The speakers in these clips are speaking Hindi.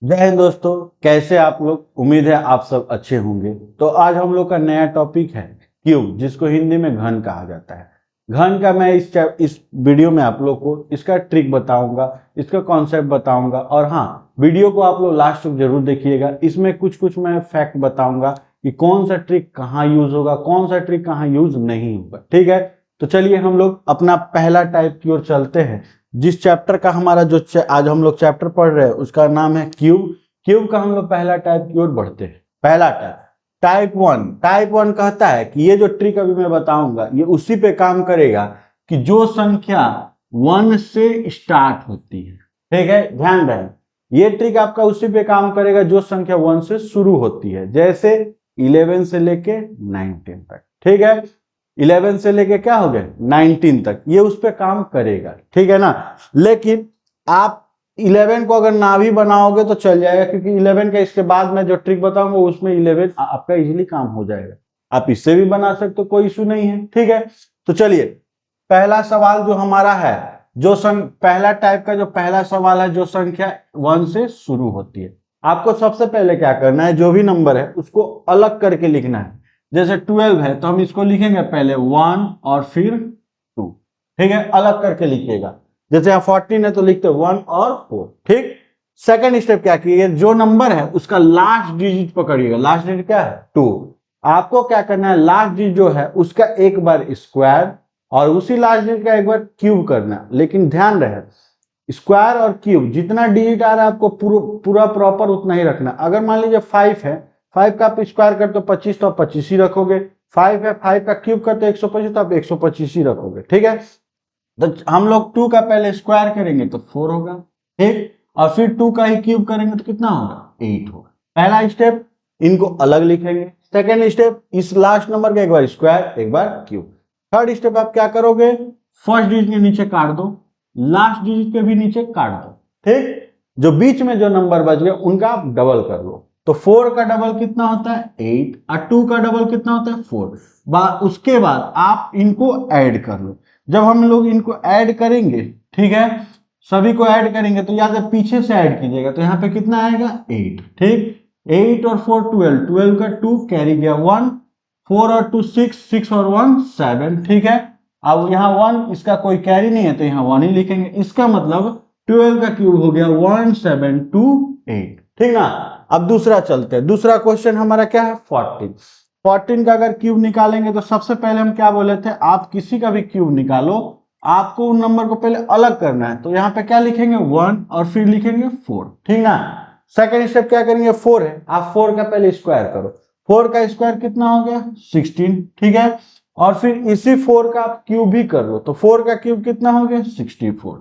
जय हिंद दोस्तों, कैसे आप लोग। उम्मीद है आप सब अच्छे होंगे। तो आज हम लोग का नया टॉपिक है क्यूब, जिसको हिंदी में घन कहा जाता है। घन का मैं इस वीडियो में आप लोग को इसका ट्रिक बताऊंगा, इसका कॉन्सेप्ट बताऊंगा। और हाँ, वीडियो को आप लोग लास्ट तक जरूर देखिएगा। इसमें कुछ कुछ मैं फैक्ट बताऊंगा कि कौन सा ट्रिक कहाँ यूज होगा, कौन सा ट्रिक कहाँ यूज नहीं होगा। ठीक है, तो चलिए हम लोग अपना पहला टाइप की ओर चलते हैं। जिस चैप्टर का हमारा आज हम लोग चैप्टर पढ़ रहे हैं उसका नाम है क्यूब। क्यूब का हम लोग पहला टाइप की ओर बढ़ते हैं। पहला टाइप, टाइप वन कहता है कि ये जो ट्रिक अभी मैं बताऊंगा ये उसी पे काम करेगा कि जो संख्या 1 से स्टार्ट होती है। ठीक है, ध्यान रहे, ये ट्रिक आपका उसी पे काम करेगा जो संख्या 1 से शुरू होती है। जैसे 11 से लेके 19 तक। ठीक है, 11 से लेके क्या हो गए 19 तक, ये उस पर काम करेगा। ठीक है ना। लेकिन आप 11 को अगर ना भी बनाओगे तो चल जाएगा, क्योंकि 11 का इसके बाद मैं जो ट्रिक बताऊंगा उसमें 11 आपका इजीली काम हो जाएगा। आप इससे भी बना सकते हो, कोई इशू नहीं है। ठीक है, तो चलिए पहला सवाल जो हमारा है, पहला टाइप का जो पहला सवाल है, जो संख्या 1 से शुरू होती है। आपको सबसे पहले क्या करना है, जो भी नंबर है उसको अलग करके लिखना है। जैसे 12 है तो हम इसको लिखेंगे पहले 1 और फिर 2। ठीक है, अलग करके लिखिएगा। जैसे यहाँ 14 है तो लिखते 1 और 4। ठीक, सेकंड स्टेप क्या कीजिए, जो नंबर है उसका लास्ट डिजिट पकड़िएगा। लास्ट डिजिट क्या है 2। आपको क्या करना है, लास्ट डिजिट जो है उसका एक बार स्क्वायर और उसी लास्ट डिजिट का एक बार क्यूब करना है। लेकिन ध्यान रहे, स्क्वायर और क्यूब जितना डिजिट आ रहा है आपको पूरा प्रॉपर उतना ही रखना। अगर मान लीजिए 5 है, 5 का आप स्क्वायर करते हो 25 तो आप 25 ही रखोगे। 5 है, 5 का क्यूब करते हो 125 तो आप 125 ही रखोगे। ठीक है, तो हम लोग 2 का पहले स्क्वायर करेंगे तो 4 होगा। ठीक, और फिर 2 का ही क्यूब करेंगे तो कितना होगा 8 होगा। पहला स्टेप, इनको अलग लिखेंगे। सेकेंड स्टेप, इस लास्ट नंबर का एक बार स्क्वायर एक बार क्यूब। थर्ड स्टेप आप क्या करोगे, फर्स्ट डिजिट के नीचे काट दो, लास्ट डिजिट के भी नीचे काट दो। ठीक, जो बीच में जो नंबर बच गए उनका आप डबल कर लो। तो 4 का डबल कितना होता है 8 और 2 का डबल कितना होता है 4। उसके बाद आप इनको ऐड कर लो। जब हम लोग इनको ऐड करेंगे, ठीक है, सभी को ऐड करेंगे तो याद है पीछे से ऐड कीजिएगा। तो यहाँ पे कितना आएगा 8। ठीक, 8 और 4 12, 12 का 2 कैरी गया 1, 4 और 2 6, 6 और 1 7। ठीक है, अब यहाँ 1 इसका कोई कैरी नहीं है तो यहाँ 1 ही लिखेंगे। इसका मतलब 12 का क्यूब हो गया 1728। ठीक ना। अब दूसरा चलते हैं। दूसरा क्वेश्चन हमारा क्या है 14। 14 का अगर क्यूब निकालेंगे तो सबसे पहले हम क्या बोले थे, आप किसी का भी क्यूब निकालो, आपको उन नंबर को पहले अलग करना है। तो यहाँ पे क्या लिखेंगे 1 और फिर लिखेंगे 4। ठीक ना। सेकेंड स्टेप क्या करेंगे, 4 है, आप 4 का पहले स्क्वायर करो। 4 का स्क्वायर कितना हो गया 16। ठीक है, और फिर इसी 4 का आप क्यूब भी कर लो तो 4 का क्यूब कितना हो गया 64।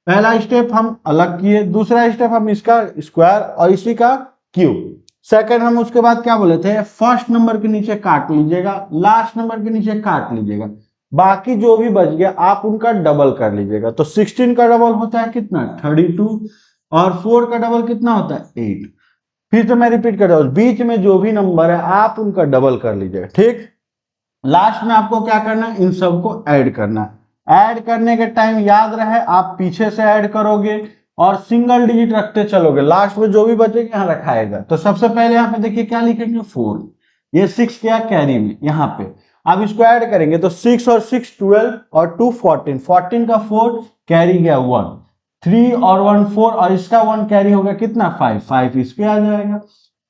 पहला स्टेप हम अलग किए, दूसरा स्टेप हम इसका स्क्वायर और इसी का क्यूब। सेकंड हम उसके बाद क्या बोले थे, फर्स्ट नंबर के नीचे काट लीजिएगा, लास्ट नंबर के नीचे काट लीजिएगा, बाकी जो भी बच गया आप उनका डबल कर लीजिएगा। तो 16 का डबल होता है कितना 32 और 4 का डबल कितना होता है 8। फिर तो मैं रिपीट कर रहा हूं, बीच में जो भी नंबर है आप उनका डबल कर लीजिएगा। ठीक, लास्ट में आपको क्या करना है, इन सबको ऐड करना है। ऐड करने के टाइम याद रहे आप पीछे से ऐड करोगे और सिंगल डिजिट रखते चलोगे, लास्ट में जो भी बचेगा यहाँ रखाएगा। तो सबसे पहले यहाँ पे देखिए क्या लिखेंगे 4, ये 6 क्या कैरी में यहाँ पे। अब इसको ऐड करेंगे तो 6 और 6 12 और 2 14, 14 का 4 कैरी गया 1, 3 और 1 4 और इसका 1 कैरी होगा कितना 5, 5 इस पे आ जाएगा।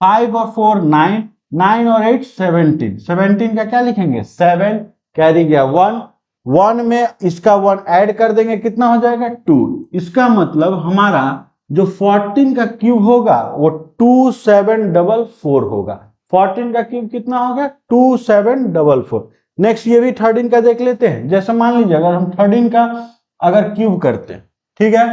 5 और 4 9, 9 और 8 17, 17 का क्या लिखेंगे 7 कैरी गया 1, 1 में इसका 1 ऐड कर देंगे कितना हो जाएगा 2। इसका मतलब हमारा जो 14 का क्यूब होगा वो 2744 होगा। 14 का क्यूब कितना होगा 2744। नेक्स्ट ये भी 13 का देख लेते हैं। जैसे मान लीजिए अगर हम 13 का अगर क्यूब करते हैं, ठीक है,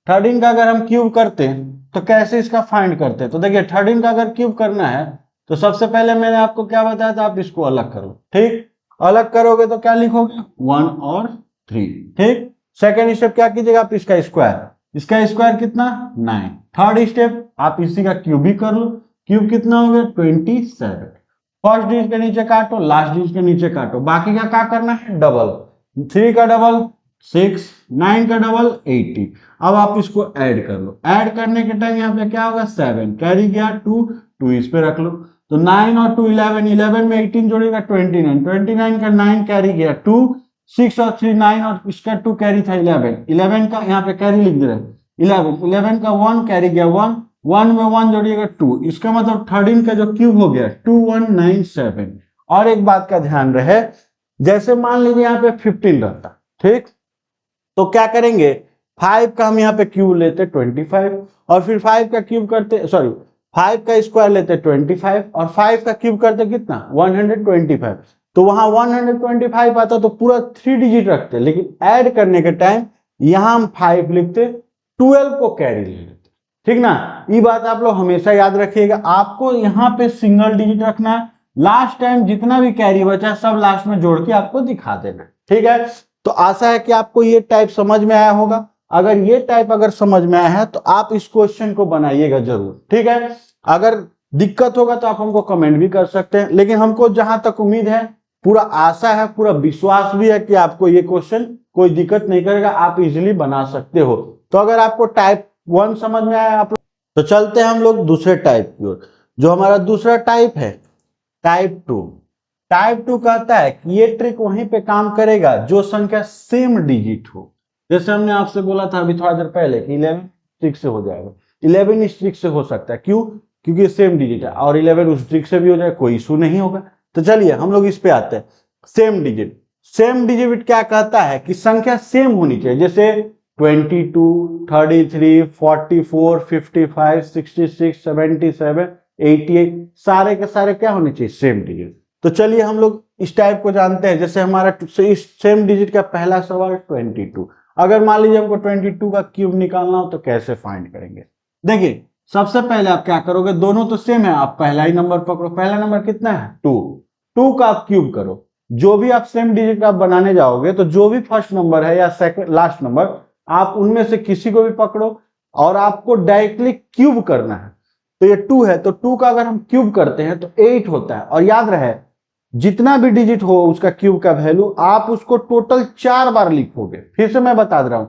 13 का अगर हम क्यूब करते हैं तो कैसे इसका फाइंड करते हैं। तो देखिए 13 का अगर क्यूब करना है तो सबसे पहले मैंने आपको क्या बताया था, आप इसको अलग करो। ठीक, अलग करोगे तो क्या लिखोगे 1 और 3। ठीक, सेकेंड स्टेप क्या कीजिएगा, आप इसका स्क्वायर, इसका स्क्वायर कितना 9। थर्ड स्टेप आप इसी का क्यूब भी कर लो, क्यूब कितना हो गया 27। फर्स्ट डिजिट के नीचे काटो, लास्ट डिजिट के नीचे काटो, बाकी का क्या करना है डबल। 3 का डबल 6, 9 का डबल 80। अब आप इसको ऐड कर लो, ऐड करने के टाइम यहाँ पे क्या होगा 7, कैरी गया 2, 2 इस पे रख लो, तो 9 और 2 11, 11 में 18 जोड़ेगा 29, 29 का 9 कैरी गया 2, 6 और 3 9 और इसका 2 कैरी था 11, 11 का यहाँ पे कैरी लिख दे रहे हैं 11, 11 का 1 कैरी गया 1, 1 में 1 जोड़िएगा 2, इसका मतलब 13 का जो क्यूब हो गया 2197। और एक बात का ध्यान रहे, जैसे मान लीजिए यहाँ पे 15 रहता, ठीक, तो क्या करेंगे 5 का हम यहाँ पे क्यूब लेते 25, और फिर 5 का क्यूब करते, सॉरी 5 का स्क्वायर लेते 25, और 5 का क्यूब करते कितना 125, तो वहां 125 आता तो पूरा 3 डिजिट रखते, लेकिन ऐड करने के टाइम यहां हम 5 लिखते, 12 को कैरी ले लेते, ठीक ना। ये बात आप लोग हमेशा याद रखिएगा, आपको यहाँ पे सिंगल डिजिट रखना है, लास्ट टाइम जितना भी कैरी बचा सब लास्ट में जोड़ के आपको दिखा देना, ठीक है। तो आशा है कि आपको ये टाइप समझ में आया होगा। अगर ये टाइप अगर समझ में आया है तो आप इस क्वेश्चन को बनाइएगा जरूर, ठीक है। अगर दिक्कत होगा तो आप हमको कमेंट भी कर सकते हैं, लेकिन हमको जहां तक उम्मीद है, पूरा आशा है, पूरा विश्वास भी है कि आपको ये क्वेश्चन कोई दिक्कत नहीं करेगा, आप इजिली बना सकते हो। तो अगर आपको टाइप 1 समझ में आया आप, तो चलते हैं हम लोग दूसरे टाइप की ओर। जो हमारा दूसरा टाइप है टाइप 2। टाइप 2 कहता है कि ये ट्रिक वहीं पे काम करेगा जो संख्या सेम डिजिट हो। जैसे हमने आपसे बोला था अभी थोड़ा देर पहले कि 11 ट्रिक से हो जाएगा, 11 इस ट्रिक से हो सकता है, क्यों, क्योंकि सेम डिजिट है, और 11 उस ट्रिक से भी हो जाए, कोई इशू नहीं होगा। तो चलिए हम लोग इस पे आते हैं। सेम डिजिट, सेम डिजिट क्या कहता है कि संख्या सेम होनी चाहिए, जैसे 22, 33, 44, 55, 66, 77, 88, सारे के सारे क्या होने चाहिए सेम डिजिट। तो चलिए हम लोग इस टाइप को जानते हैं। जैसे हमारा इस सेम डिजिट का पहला सवाल 22, अगर मान लीजिए हमको 22 का क्यूब निकालना हो तो कैसे फाइंड करेंगे। देखिए सबसे पहले आप क्या करोगे, दोनों तो सेम है, आप पहला ही नंबर पकड़ो, पहला नंबर कितना है 2, 2 का आप क्यूब करो। जो भी आप सेम डिजिट का बनाने जाओगे तो जो भी फर्स्ट नंबर है या सेकंड लास्ट नंबर, आप उनमें से किसी को भी पकड़ो और आपको डायरेक्टली क्यूब करना है। तो ये 2 है, तो 2 का अगर हम क्यूब करते हैं तो 8 होता है। और याद रहे जितना भी डिजिट हो उसका क्यूब का वैल्यू आप उसको टोटल 4 बार लिखोगे। फिर से मैं बता दे रहा हूं,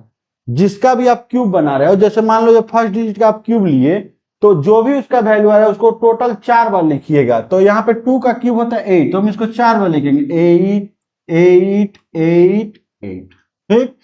जिसका भी आप क्यूब बना रहे हो, जैसे मान लो फर्स्ट डिजिट का आप क्यूब लिए, तो जो भी उसका वैल्यू आ रहा है उसको टोटल 4 बार लिखिएगा। तो यहाँ पे 2 का क्यूब होता है 8, तो हम इसको 4 बार लिखेंगे 8 8 8 8, ठीक।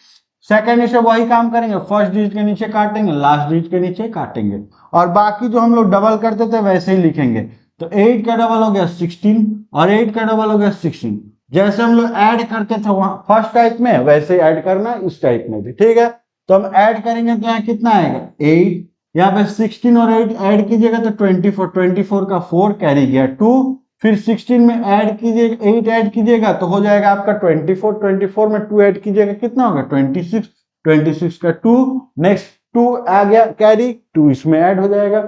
सेकंड से वही काम करेंगे, फर्स्ट डिजिट के नीचे काटेंगे, लास्ट डिजिट के नीचे काटेंगे, और बाकी जो हम लोग डबल करते थे वैसे ही लिखेंगे। तो 8 का डबल हो गया 16 और 8 का डबल हो गया 16। जैसे हम लोग ऐड करते थे वहां फर्स्ट टाइप में, वैसे ही ऐड करना इस टाइप में भी, ठीक है। तो हम ऐड करेंगे तो यहाँ कितना आएगा 8, यहाँ पे 16 और 8 ऐड कीजिएगा तो 24, 24 का 4 कैरी गया 2, फिर 16 में ऐड कीजिएगा 8 ऐड कीजिएगा तो हो जाएगा आपका 24, 24 में 2 ऐड कीजिएगा कितना होगा 26, 26 का 2, नेक्स्ट 2 आ गया कैरी, 2 इसमें ऐड हो जाएगा,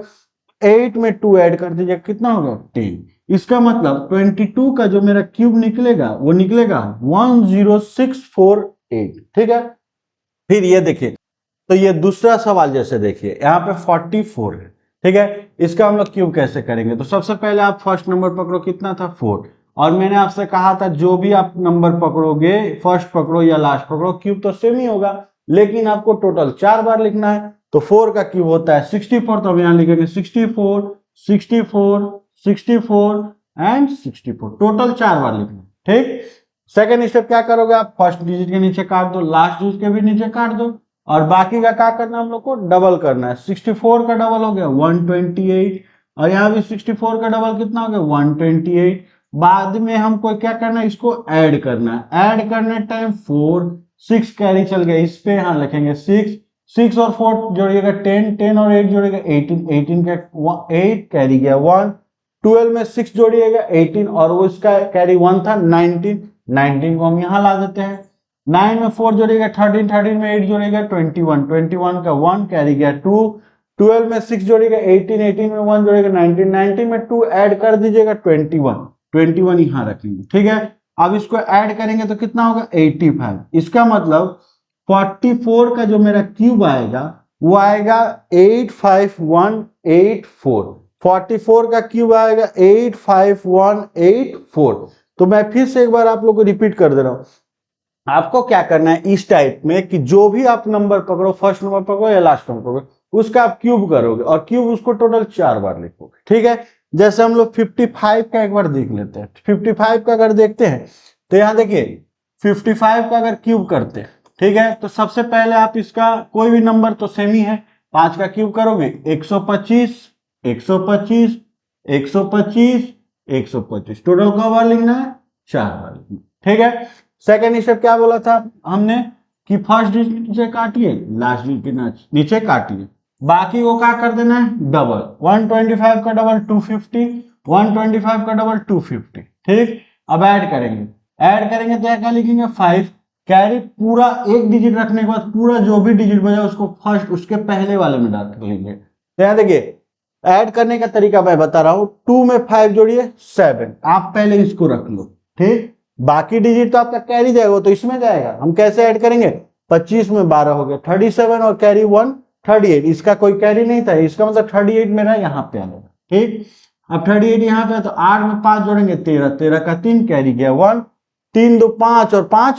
8 में 2 ऐड कर दीजिएगा कितना होगा 10। इसका मतलब 22 का जो मेरा क्यूब निकलेगा वो निकलेगा 10648, ठीक है। फिर ये देखिए, तो ये दूसरा सवाल जैसे देखिए यहाँ पे 44 है, ठीक है। इसका हम लोग क्यूब कैसे करेंगे, तो सबसे पहले आप फर्स्ट नंबर पकड़ो, कितना था 4, और मैंने आपसे कहा था जो भी आप नंबर पकड़ोगे, फर्स्ट पकड़ो या लास्ट पकड़ो, क्यूब तो सेम ही होगा, लेकिन आपको टोटल 4 बार लिखना है। तो 4 का क्यूब होता है 64, तो हम यहाँ लिखेंगे 64 64 64 एंड 64, टोटल 4 बार लिखना, ठीक। सेकेंड स्टेप क्या करोगे, आप फर्स्ट डिजिट के नीचे काट दो, लास्ट डिजिट के भी नीचे काट दो, और बाकी का क्या करना है हम लोग को डबल करना है। 64 का डबल हो गया 128, और यहाँ भी 64 का डबल कितना हो गया 128। बाद में हमको क्या करना है, इसको ऐड करना है। ऐड करने टाइम 4 6 कैरी चल गया, इस पे यहाँ लिखेंगे 6 6 और 4 जोड़िएगा 10 10 और 8 जोड़िएगा 18 18 का 8 कैरी गया 1, 12 में 6 जोड़िएगा 18 और वो इसका कैरी 1 था 19 19 को हम यहाँ ला देते हैं। 9 में 4 जोड़ेगा 13 13 में 8 जोड़ेगा 21 21 का 1 कैरी गया 2, 12 में 6 जोड़ेगा 18 18 में 1 जोड़ेगा 19 19 में 2 ऐड कर दीजिएगा 21 21 यहाँ रखेंगे, ठीक है। अब इसको ऐड करेंगे तो कितना होगा 85। इसका मतलब 44 का जो मेरा क्यूब आएगा वो आएगा 85184, 44 का क्यूब आएगा 85184। तो मैं फिर से एक बार आप लोग को रिपीट कर दे रहा हूं, आपको क्या करना है इस टाइप में कि जो भी आप नंबर पकड़ो, फर्स्ट नंबर पकड़ो या लास्ट नंबर पकड़ो, उसका आप क्यूब करोगे और क्यूब उसको टोटल 4 बार लिखोगे। ठीक है, जैसे हम लोग 55 का एक बार देख लेते हैं। 55 का अगर देखते हैं तो यहाँ देखिए 55 का अगर क्यूब करते हैं, ठीक है, तो सबसे पहले आप इसका कोई भी नंबर तो सेम ही है, 5 का क्यूब करोगे 125, 125, 125, 125, टोटल कौ बार लिखना है? 4 बार लिखना। ठीक है, सेकेंड स्टेप क्या बोला था हमने कि फर्स्ट डिजिट के नीचे काटिए, लास्ट डिजिट के नीचे काटिए, बाकी को क्या कर देना है? डबल। 125 का डबल 250, 125 का डबल 250। ठीक, अब ऐड करेंगे, तो क्या लिखेंगे? 5। कैरी पूरा एक डिजिट रखने के बाद पूरा जो भी डिजिट बचा उसको फर्स्ट उसके पहले वाले में डाल लेंगे। तो यहाँ देखिए ऐड करने का तरीका मैं बता रहा हूं। 2 में 5 जोड़िए 7, आप पहले इसको रख लो। ठीक, बाकी डिजिट तो आपका कैरी जाएगा तो इसमें जाएगा। हम कैसे ऐड करेंगे? 25 में 12 हो गया 37 और कैरी 1 38। इसका कोई कैरी नहीं था, इसका मतलब 38 मेरा यहाँ पे आएगा। ठीक, अब 38 यहाँ पे तो 8 में 5 जोड़ेंगे 13, 13 का 3 कैरी गया 1, 3 2 5 और 5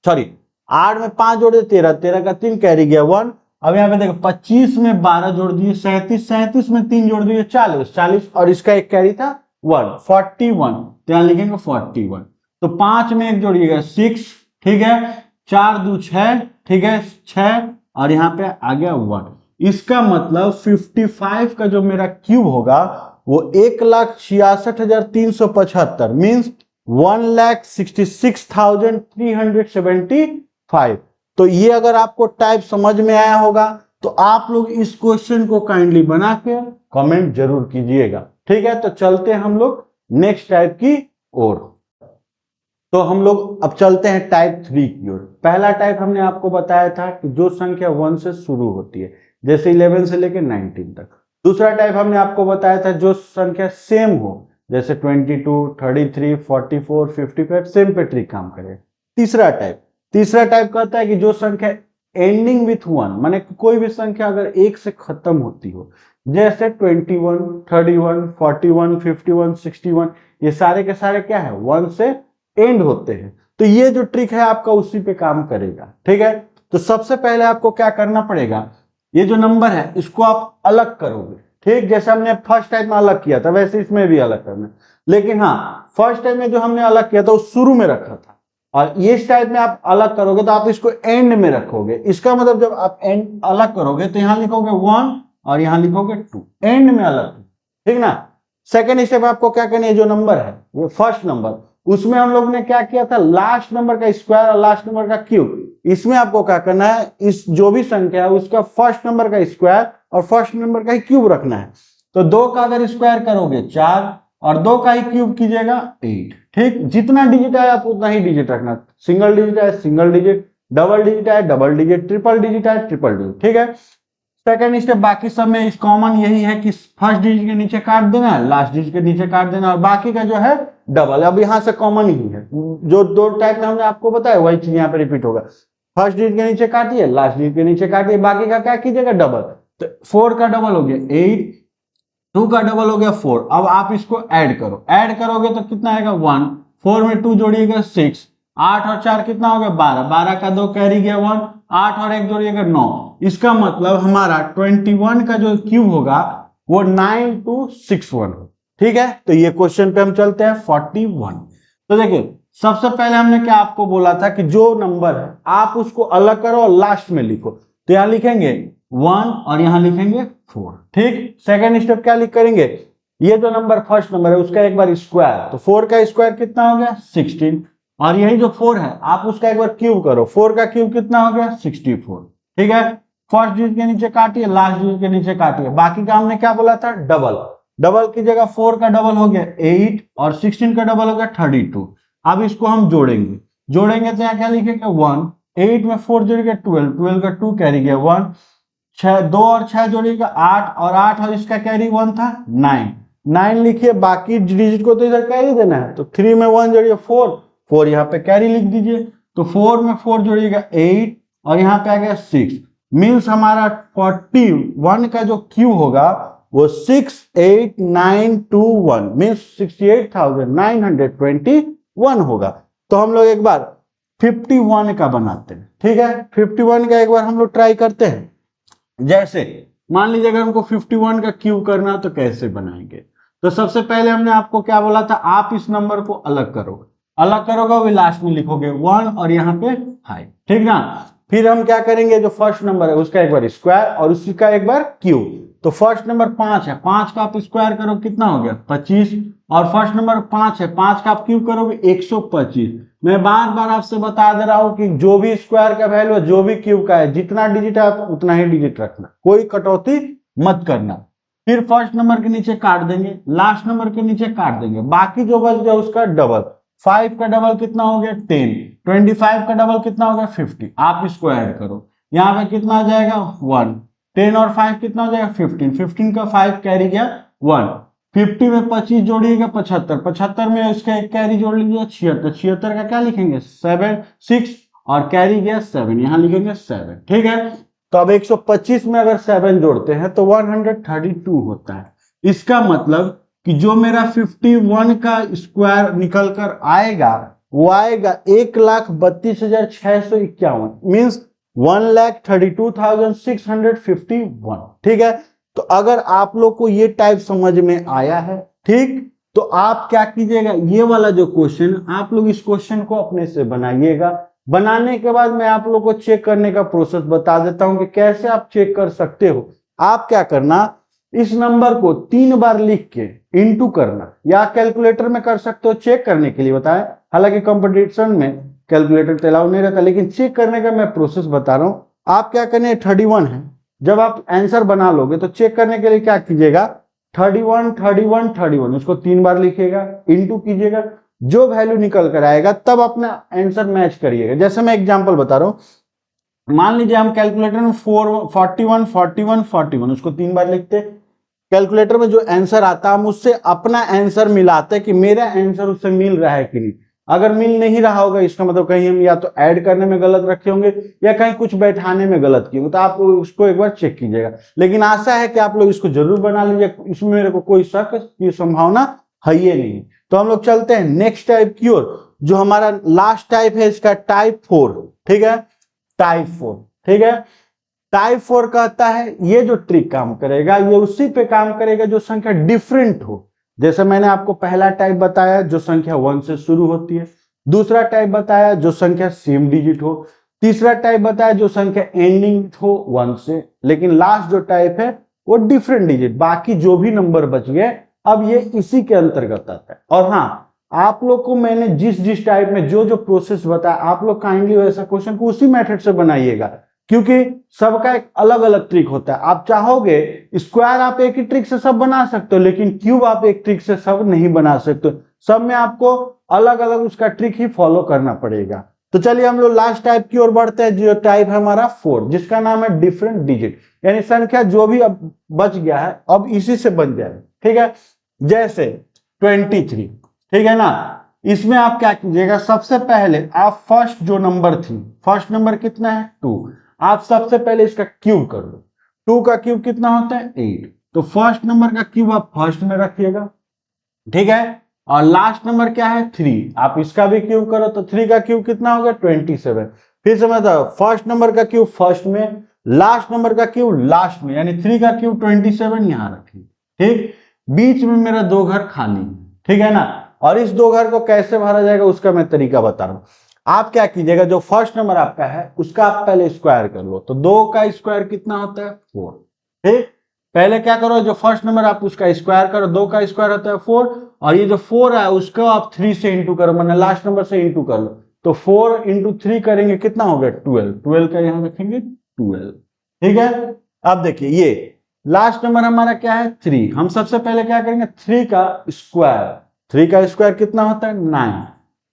सॉरी 8 में 5 जोड़ दिए 13, 13 का 3 कैरी गया 1। अब यहाँ पे देखो 25 में 12 जोड़ दिए 37, 37 में 3 जोड़ दिए 40, 40 और इसका एक कैरी था 1, 41। तो यहाँ लिखेंगे 41। तो 5 में एक जोड़िएगा 6, ठीक है, 4 2 6, ठीक है 6 और यहाँ पे आ गया 1। इसका मतलब 55 का जो मेरा क्यूब होगा वो 1,66,375 मीन्स 1,66,375। तो ये अगर आपको टाइप समझ में आया होगा तो आप लोग इस क्वेश्चन को काइंडली बना के कमेंट जरूर कीजिएगा। ठीक है, तो चलते हैं हम लोग नेक्स्ट टाइप की ओर। तो हम लोग अब चलते हैं टाइप 3 की ओर। पहला टाइप हमने आपको बताया था कि जो संख्या 1 से शुरू होती है, जैसे 11 से लेकर 19 तक। दूसरा टाइप हमने आपको बताया था जो संख्या सेम हो, जैसे 22, 33, 44, 55 सेम पे ट्रिक काम करे। तीसरा टाइप कहता है कि जो संख्या एंडिंग विथ 1, माने कोई भी संख्या अगर 1 से खत्म होती हो, जैसे 21, 31, 41, 51, 61, ये सारे के सारे क्या है? 1 से एंड होते हैं। तो ये जो ट्रिक है आपका उसी पे काम करेगा। ठीक है, तो सबसे पहले आपको क्या करना पड़ेगा, ये जो नंबर है इसको आप अलग करोगे। ठीक, जैसे हमने फर्स्ट टाइप में अलग किया था वैसे इसमें भी अलग करना। लेकिन हाँ, फर्स्ट टाइप में जो हमने अलग किया था वो शुरू में रखा था, और इस टाइप में आप अलग करोगे तो आप इसको एंड में रखोगे। इसका मतलब जब आप एंड अलग करोगे तो यहां लिखोगे 1 और यहां लिखोगे 2, एंड में अलग। ठीक ना। सेकेंड स्टेप आपको क्या करना है, जो नंबर है वो फर्स्ट नंबर, उसमें हम लोग ने क्या किया था? लास्ट नंबर का स्क्वायर और लास्ट नंबर का क्यूब। इसमें आपको क्या करना है, इस जो भी संख्या है उसका फर्स्ट नंबर का स्क्वायर और फर्स्ट नंबर का ही क्यूब रखना है। तो 2 का अगर स्क्वायर करोगे 4 और 2 का ही क्यूब कीजिएगा 8। ठीक, जितना डिजिट है आप उतना ही डिजिट रखना। सिंगल डिजिट है सिंगल डिजिट, डबल डिजिट है डबल डिजिट, ट्रिपल डिजिट है ट्रिपल डिजिट। ठीक है, सेकंड स्टेप बाकी सब में कॉमन यही है कि फर्स्ट डिजिट के नीचे काट देना, लास्ट डिजिट के नीचे काट देना, और बाकी का जो है डबल। अब यहां से कॉमन ही है, जो 2 टाइप में हमने आपको बताया वही चीज यहाँ पे रिपीट होगा। फर्स्ट डिजिट के नीचे काटिए, लास्ट डिजिट के नीचे काटिए, बाकी का क्या कीजिएगा? डबल। तो 4 का डबल हो गया 8, 2 का डबल हो गया 4। अब आप इसको ऐड करो, ऐड करोगे तो कितना आएगा? 1, 4 में 2 जोड़िएगा 6, 8 और 4 कितना हो गया? 12, 12 का 2 कैरी गया 1, 8 और 1 जोड़िएगा 9। इसका मतलब हमारा 21 का जो क्यूब होगा वो 9261 हो। ठीक है, तो ये क्वेश्चन पे हम चलते हैं 41। तो देखिए सबसे पहले हमने क्या आपको बोला था कि जो नंबर है आप उसको अलग करो और लास्ट में लिखो। तो यहां लिखेंगे 1 और यहां लिखेंगे 4। ठीक, सेकेंड स्टेप क्या लिख करेंगे, ये जो नंबर फर्स्ट नंबर है उसका एक बार स्क्वायर, तो 4 का स्क्वायर कितना हो गया? 16, और यही जो 4 है आप उसका एक बार क्यूब करो, 4 का क्यूब कितना हो गया? 64। ठीक है, फर्स्ट डिजिट के नीचे काटिए, लास्ट डिजिट के नीचे काटिए, बाकी का हमने क्या बोला था? डबल। डबल की जगह 4 का डबल हो गया 8 और 16 का डबल हो गया 32। अब इसको हम जोड़ेंगे तो यहाँ क्या लिखेंगे? 1, 8 में 4 जोड़ेगा 12, 12 का 2 कैरी गया 1, 2 और 6 जोड़ेगा 8 और 8 और इसका कैरी 1 था 9, 9 लिखिए, बाकी डिजिट को तो इधर कैरी देना है। तो 3 में 1 जोड़िए 4, 4 यहाँ पे कैरी लिख दीजिए। तो 4 में 4 जोड़िएगा 8 और यहाँ पे आ गया 6, मीन्स हमारा 41 का जो क्यूब होगा वो 68921 मीन्स 68,921 होगा। तो हम लोग एक बार 51 का बनाते हैं। ठीक है, 51 का एक बार हम लोग ट्राई करते हैं। जैसे मान लीजिए अगर हमको 51 का क्यूब करना तो कैसे बनाएंगे। तो सबसे पहले हमने आपको क्या बोला था, आप इस नंबर को अलग करो, अलग करोगे वो लास्ट में लिखोगे 1 और यहाँ पे 5, ठीक ना। फिर हम क्या करेंगे, जो फर्स्ट नंबर है उसका एक बार स्क्वायर और उसी का एक बार क्यूब। तो फर्स्ट नंबर 5 है, 5 का आप स्क्वायर करो कितना हो गया 25, और फर्स्ट नंबर 5 है, 5 का आप क्यूब करोगे 125। मैं बार बार आपसे बता दे रहा हूं कि जो भी स्क्वायर का वैल्यू है, जो भी क्यूब का है, जितना डिजिट है आप उतना ही डिजिट रखना, कोई कटौती मत करना। फिर फर्स्ट नंबर के नीचे काट देंगे, लास्ट नंबर के नीचे काट देंगे, बाकी जो बच गया उसका डबल। 5 का डबल कितना हो गया 10, 25 का डबल कितना हो गया 50। आप इसको ऐड करो, यहाँ पे कितना आ जाएगा 1, 10 और 5 कितना हो जाएगा 15, 15 का 5 कैरी गया 1, 50 में 25 जोड़िएगा 75, 75 में उसका एक कैरी जोड़ लीजिए 76, 76 का क्या लिखेंगे 7 6 और कैरी गया 7, यहाँ लिखेंगे 7। ठीक है, तो अब 125 में अगर 7 जोड़ते हैं तो 132 होता है। इसका मतलब कि जो मेरा 51 का स्क्वायर निकल कर आएगा वो आएगा 1,32,651, मीन्स 1,32,651। ठीक है, तो अगर आप लोग को ये टाइप समझ में आया है, ठीक, तो आप क्या कीजिएगा, ये वाला जो क्वेश्चन आप लोग इस क्वेश्चन को अपने से बनाइएगा। बनाने के बाद मैं आप लोग को चेक करने का प्रोसेस बता देता हूं कि कैसे आप चेक कर सकते हो। आप क्या करना, इस नंबर को 3 बार लिख के इंटू करना, या कैलकुलेटर में कर सकते हो चेक करने के लिए बताएं। हालांकि कंपटीशन में कैलकुलेटर अलाउ नहीं रहता, लेकिन चेक करने का मैं प्रोसेस बता रहा हूं। आप क्या करने, 31 है, जब आप आंसर बना लोगे तो चेक करने के लिए क्या कीजिएगा, 31 31 31 उसको 3 बार लिखिएगा, इंटू कीजिएगा, जो वैल्यू निकल कर आएगा तब अपना आंसर मैच करिएगा। जैसे मैं एग्जांपल बता रहा हूं, मान लीजिए हम कैलकुलेटर में 41 41 41 उसको 3 बार लिखते, कैलकुलेटर में जो आंसर आता हम उससे अपना आंसर मिलाते कि मेरा आंसर उससे मिल रहा है कि नहीं। अगर मिल नहीं रहा होगा इसका मतलब कहीं हम या तो ऐड करने में गलत रखे होंगे या कहीं कुछ बैठाने में गलत किए, तो आप उसको एक बार चेक कीजिएगा। लेकिन आशा है कि आप लोग इसको जरूर बना लीजिए, इसमें मेरे को कोई शक की संभावना है ये नहीं। तो हम लोग चलते हैं नेक्स्ट टाइप की ओर, जो हमारा लास्ट टाइप है इसका टाइप 4। ठीक है, टाइप 4। ठीक है, टाइप 4 कहता है ये जो ट्रिक काम करेगा ये उसी पे काम करेगा जो संख्या डिफरेंट हो। जैसे मैंने आपको पहला टाइप बताया जो संख्या 1 से शुरू होती है, दूसरा टाइप बताया जो संख्या सेम डिजिट हो, तीसरा टाइप बताया जो संख्या एंडिंग हो 1 से, लेकिन लास्ट जो टाइप है वो डिफरेंट डिजिट, बाकी जो भी नंबर बच गए अब ये इसी के अंतर्गत आता है। और हाँ, आप लोग को मैंने जिस जिस टाइप में जो जो प्रोसेस बताया, आप लोग काइंडली वैसा क्वेश्चन को उसी मेथड से बनाइएगा, क्योंकि सबका एक अलग अलग ट्रिक होता है। आप चाहोगे स्क्वायर आप एक ही ट्रिक से सब बना सकते हो, लेकिन क्यूब आप एक ट्रिक से सब नहीं बना सकते, सब में आपको अलग अलग उसका ट्रिक ही फॉलो करना पड़ेगा। तो चलिए हम लोग लास्ट टाइप की ओर बढ़ते हैं, जो टाइप है हमारा 4, जिसका नाम है डिफरेंट डिजिट, यानी संख्या जो भी अब बच गया है अब इसी से बन जाए। ठीक है, जैसे 23, ठीक है ना, इसमें आप क्या कीजिएगा, सबसे पहले आप फर्स्ट जो नंबर थी, फर्स्ट नंबर कितना है 2, आप सबसे पहले इसका क्यूब कर लो। 2 का क्यूब कितना होता है 8, तो फर्स्ट नंबर का क्यूब आप फर्स्ट में रखिएगा। ठीक है, और लास्ट नंबर क्या है 3, आप इसका भी क्यूब करो तो 3 का क्यूब कितना होगा 27। फिर से बताओ, फर्स्ट नंबर का क्यूब फर्स्ट में, लास्ट नंबर का क्यूब लास्ट में, यानी 3 का क्यूब 27 यहां रखिए। ठीक, बीच में मेरा 2 घर खाली, ठीक है ना, और इस 2 घर को कैसे भरा जाएगा उसका मैं तरीका बता रहा हूं। आप क्या कीजिएगा, जो फर्स्ट नंबर आपका है उसका आप पहले स्क्वायर कर लो, तो 2 का स्क्वायर कितना होता है 4। ठीक, पहले क्या करो, जो फर्स्ट नंबर आप उसका स्क्वायर करो, 2 का स्क्वायर होता है 4, और ये जो 4 है उसको आप 3 से इंटू करो, मैंने लास्ट नंबर से इंटू कर लो, तो 4 इंटू 3 करेंगे कितना हो गया 12, 12 का यहां रखेंगे 12। ठीक है, अब देखिए ये लास्ट नंबर हमारा क्या है 3, हम सबसे पहले क्या करेंगे 3 का स्क्वायर, 3 का स्क्वायर कितना होता है 9।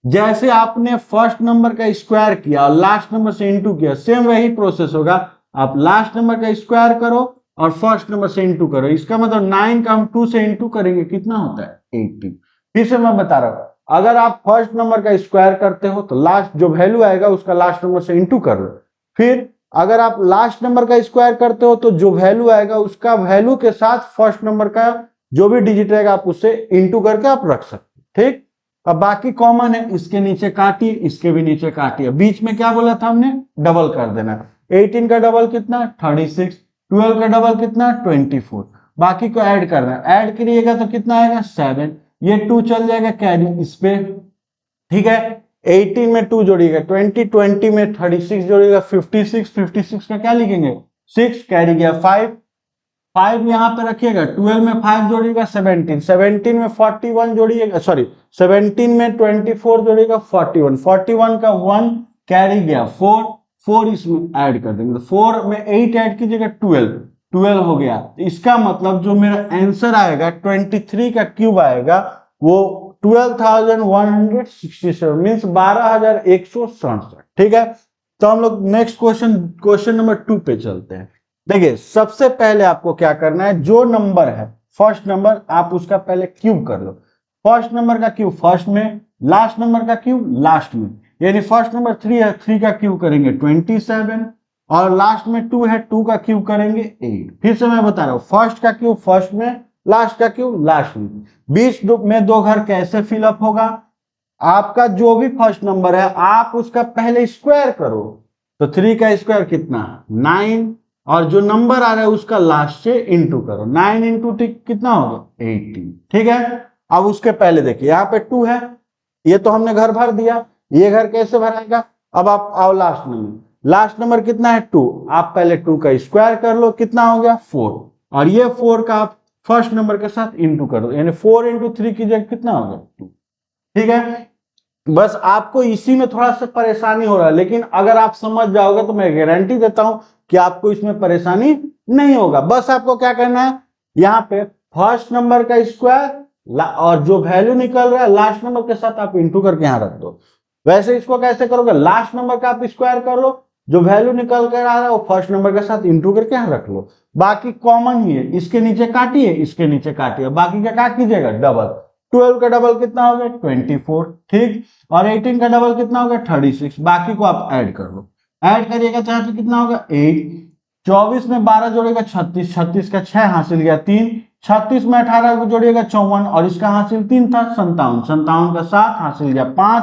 जैसे आपने फर्स्ट नंबर का स्क्वायर किया और लास्ट नंबर से इंटू किया, सेम वही प्रोसेस होगा, आप लास्ट नंबर का स्क्वायर करो और फर्स्ट नंबर से इंटू करो, इसका मतलब 9 का हम 2 से इंटू करेंगे कितना होता है 80। फिर से मैं बता रहा हूं, अगर आप फर्स्ट नंबर का स्क्वायर करते हो तो लास्ट जो वैल्यू आएगा उसका लास्ट नंबर से इंटू कर लो, फिर अगर आप लास्ट नंबर का स्क्वायर करते हो तो जो वैल्यू आएगा उसका वैल्यू के साथ फर्स्ट नंबर का जो भी डिजिट रहेगा आप उससे इंटू करके आप रख सकते हो। ठीक, अब बाकी कॉमन है, इसके नीचे काटिए, इसके भी नीचे काटिए, बीच में क्या बोला था हमने, डबल कर देना। 18 का डबल कितना, 36, 12 का डबल कितना, 24, बाकी को ऐड करना है, ऐड करिएगा तो कितना आएगा 7, ये 2 चल जाएगा कैरी इस पे, ठीक है। 18 में 2 जोड़िएगा 20, 20 में 36 जोड़िएगा 56, 56 का क्या लिखेंगे 6, कैरी गया 5, 5 यहाँ पे रखिएगा, 12 में 5 जोड़िएगा 17, 17 में 41 जोड़िएगा, सॉरी 17 में 24 जोड़िएगा 41, 41 का 1 कैरी गया 4, 4 इसमें ऐड कर देंगे, तो 4 में 8 ऐड कीजिएगा 12, 12 हो गया। इसका मतलब जो मेरा आंसर आएगा 23 का क्यूब आएगा वो 12,167 मीन्स 12,167, ठीक है। तो हम लोग नेक्स्ट क्वेश्चन नंबर 2 पे चलते हैं। देखिए सबसे पहले आपको क्या करना है, जो नंबर है फर्स्ट नंबर आप उसका पहले क्यूब कर लो, फर्स्ट नंबर का क्यूब फर्स्ट में, लास्ट नंबर का क्यूब लास्ट में, यानी फर्स्ट नंबर 3 है, 3 का क्यूब करेंगे 27 और लास्ट में 2 है, 2 का क्यूब करेंगे 8। फिर से मैं बता रहा हूं, फर्स्ट का क्यूब फर्स्ट में, लास्ट का क्यूब लास्ट में। बीच में 2 घर कैसे फिलअप होगा, आपका जो भी फर्स्ट नंबर है आप उसका पहले स्क्वायर करो, तो 3 का स्क्वायर कितना 9 और जो नंबर आ रहा है उसका लास्ट से इंटू करो, 9 इंटू कितना होगा 18, ठीक है। अब उसके पहले देखिए यहाँ पे 2 है, ये तो हमने घर भर दिया, ये घर कैसे भराएगा, अब आप आओ लास्ट नंबर कितना है 2, आप पहले 2 का स्क्वायर कर लो, कितना हो गया 4 और ये 4 का आप फर्स्ट नंबर के साथ इंटू कर दो, यानी 4 इंटू 3 की जगह कितना हो गया 2, ठीक है। बस आपको इसी में थोड़ा सा परेशानी हो रहा है, लेकिन अगर आप समझ जाओगे तो मैं गारंटी देता हूं कि आपको इसमें परेशानी नहीं होगा। बस आपको क्या करना है, यहाँ पे फर्स्ट नंबर का स्क्वायर और जो वैल्यू निकल रहा है लास्ट नंबर के साथ आप इंटू करके यहाँ रख दो। वैसे इसको कैसे करोगे, लास्ट नंबर का आप स्क्वायर कर लो, जो वैल्यू निकल कर आ रहा है वो फर्स्ट नंबर के साथ इंटू करके यहाँ रख लो, बाकी कॉमन ही है, इसके नीचे काटिए, इसके नीचे काटिए, बाकी का क्या कीजिएगा डबल, 12 का डबल कितना हो गया 24, ठीक, और 18 का डबल कितना हो गया 36, बाकी को आप ऐड कर लो, ऐड करिएगा तो यहाँ पे कितना होगा 8, 24 में 12 जोड़ेगा 36, 36 का 6 हासिल गया 3, 36 में 18 को जोड़िएगा 54 और इसका हासिल 3 था 57, 57 का 7 हासिल गया 5,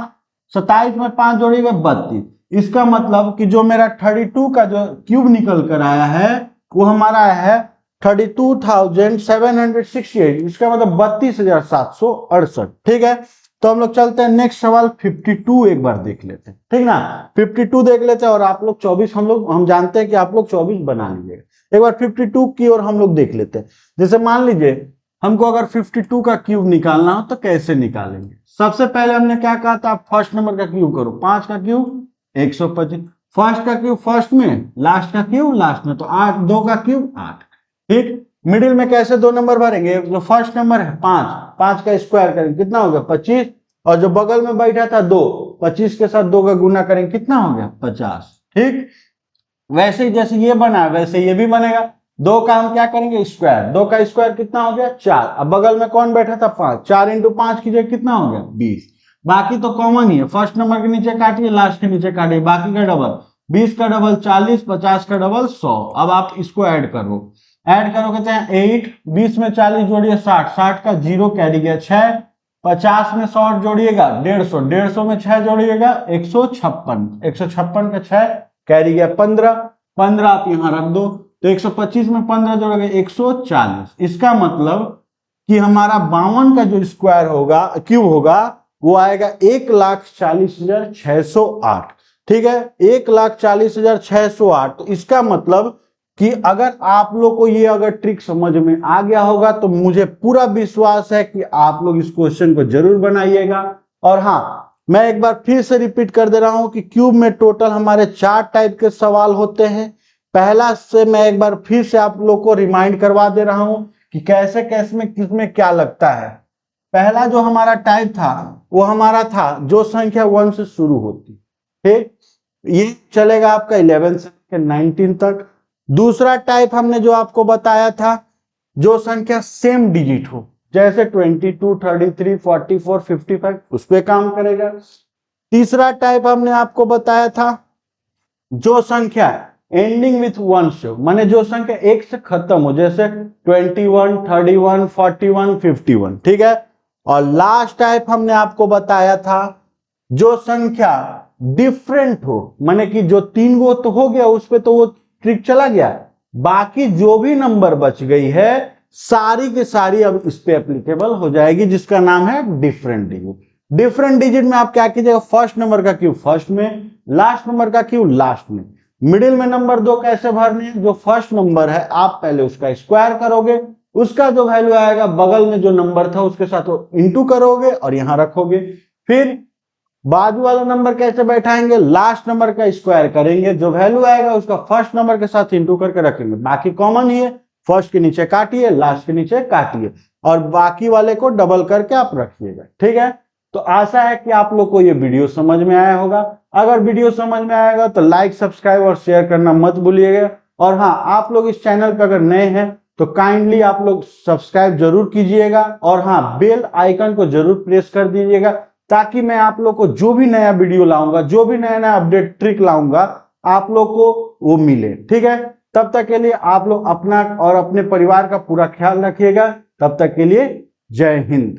27 में 5 जोड़िएगा 32। इसका मतलब कि जो मेरा 32 का जो क्यूब निकल कर आया है वो हमारा आया है 32,768, इसका मतलब 32,768, ठीक है। तो हम लोग चलते हैं नेक्स्ट सवाल 52 एक बार देख लेते हैं, ठीक ना, 52 देख लेते हैं और आप लोग 24 हम जानते हैं कि आप लोग 24 बना लीजिएगा। एक बार 52 की ओर हम लोग देख लेते हैं। जैसे मान लीजिए हमको अगर 52 का क्यूब निकालना हो तो कैसे निकालेंगे, सबसे पहले हमने क्या कहा था, फर्स्ट नंबर का क्यूब करो, 5 का क्यूब 125, फर्स्ट का क्यूब फर्स्ट में, लास्ट का क्यूब लास्ट में, तो 8, 2 का क्यूब 8, ठीक। मिडिल में कैसे 2 नंबर भरेंगे, जो फर्स्ट नंबर है 5, 5 का स्क्वायर करेंगे कितना हो गया 25 और जो बगल में बैठा था 2, 25 के साथ 2 का गुना करेंगे कितना हो गया 50, ठीक। वैसे ही जैसे ये बना वैसे ये भी बनेगा, 2 का हम क्या करेंगे स्क्वायर, 2 का स्क्वायर कितना हो गया 4, अब बगल में कौन बैठा था 5, 4 इंटू 5 कीजिए कितना हो गया 20, बाकी तो कॉमन ही है, फर्स्ट नंबर के नीचे काटिए लास्ट के नीचे काटिए, बाकी का डबल, 20 का डबल 40, 50 का डबल 100। अब आप इसको ऐड करो, ऐड करोगे तो 8, 20 में 40 जोड़िए 60, 60 का 0 कैरी गया 6, 50 में 100 जोड़िएगा 150, 150 में 6 जोड़िएगा 156, 156 का 6 कैरी गया 15, 15 आप यहाँ रख दो, तो 125 में 15 जोड़ोगे 140। इसका मतलब कि हमारा 52 का जो स्क्वायर होगा क्यूब होगा वो आएगा 1,40,608, ठीक है, 1,40,608। तो इसका मतलब कि अगर आप लोग को ये अगर ट्रिक समझ में आ गया होगा तो मुझे पूरा विश्वास है कि आप लोग इस क्वेश्चन को जरूर बनाइएगा। और हाँ, मैं एक बार फिर से रिपीट कर दे रहा हूं कि क्यूब में टोटल हमारे 4 टाइप के सवाल होते हैं। पहला से मैं एक बार फिर से आप लोग को रिमाइंड करवा दे रहा हूं कि कैसे कैसे में किसमें क्या लगता है। पहला जो हमारा टाइप था वो हमारा था जो संख्या 1 से शुरू होती, ठीक, ये चलेगा आपका 11 से 19 तक। दूसरा टाइप हमने जो आपको बताया था जो संख्या सेम डिजिट हो, जैसे 22, 33, 44, 55, उस पर काम करेगा। तीसरा टाइप हमने आपको बताया था जो संख्या एंडिंग विथ 1 से, माने जो संख्या 1 से खत्म हो, जैसे 21, 31, 41, 51, ठीक है। और लास्ट टाइप हमने आपको बताया था जो संख्या डिफरेंट हो, माने कि जो 3 गो तो हो गया उस पे तो वो ट्रिक चला गया, बाकी जो भी नंबर बच गई है सारी की सारी अब इस पे एप्लीकेबल हो जाएगी, जिसका नाम है डिफरेंट डिजिट। डिफरेंट डिजिट में आप क्या कीजिएगा, फर्स्ट नंबर का क्यूब फर्स्ट में, लास्ट नंबर का क्यूब लास्ट में, मिडिल में नंबर 2 कैसे भरने हैं, जो फर्स्ट नंबर है आप पहले उसका स्क्वायर करोगे, उसका जो वैल्यू आएगा बगल में जो नंबर था उसके साथ इंटू करोगे और यहां रखोगे, फिर बाजू वाला नंबर कैसे बैठाएंगे, लास्ट नंबर का स्क्वायर करेंगे, जो वैल्यू आएगा उसका फर्स्ट नंबर के साथ इंटू करके रखेंगे, बाकी कॉमन ही है, फर्स्ट के नीचे काटिए लास्ट के नीचे काटिए और बाकी वाले को डबल करके आप रखिएगा। ठीक है, तो आशा है कि आप लोग को ये वीडियो समझ में आया होगा। अगर वीडियो समझ में आएगा तो लाइक सब्सक्राइब और शेयर करना मत भूलिएगा। और हाँ, आप लोग इस चैनल पर अगर नए हैं तो काइंडली आप लोग सब्सक्राइब जरूर कीजिएगा और हाँ, बेल आइकन को जरूर प्रेस कर दीजिएगा ताकि मैं आप लोग को जो भी नया वीडियो लाऊंगा, जो भी नया नया अपडेट ट्रिक लाऊंगा, आप लोग को वो मिले। ठीक है, तब तक के लिए आप लोग अपना और अपने परिवार का पूरा ख्याल रखिएगा। तब तक के लिए जय हिंद।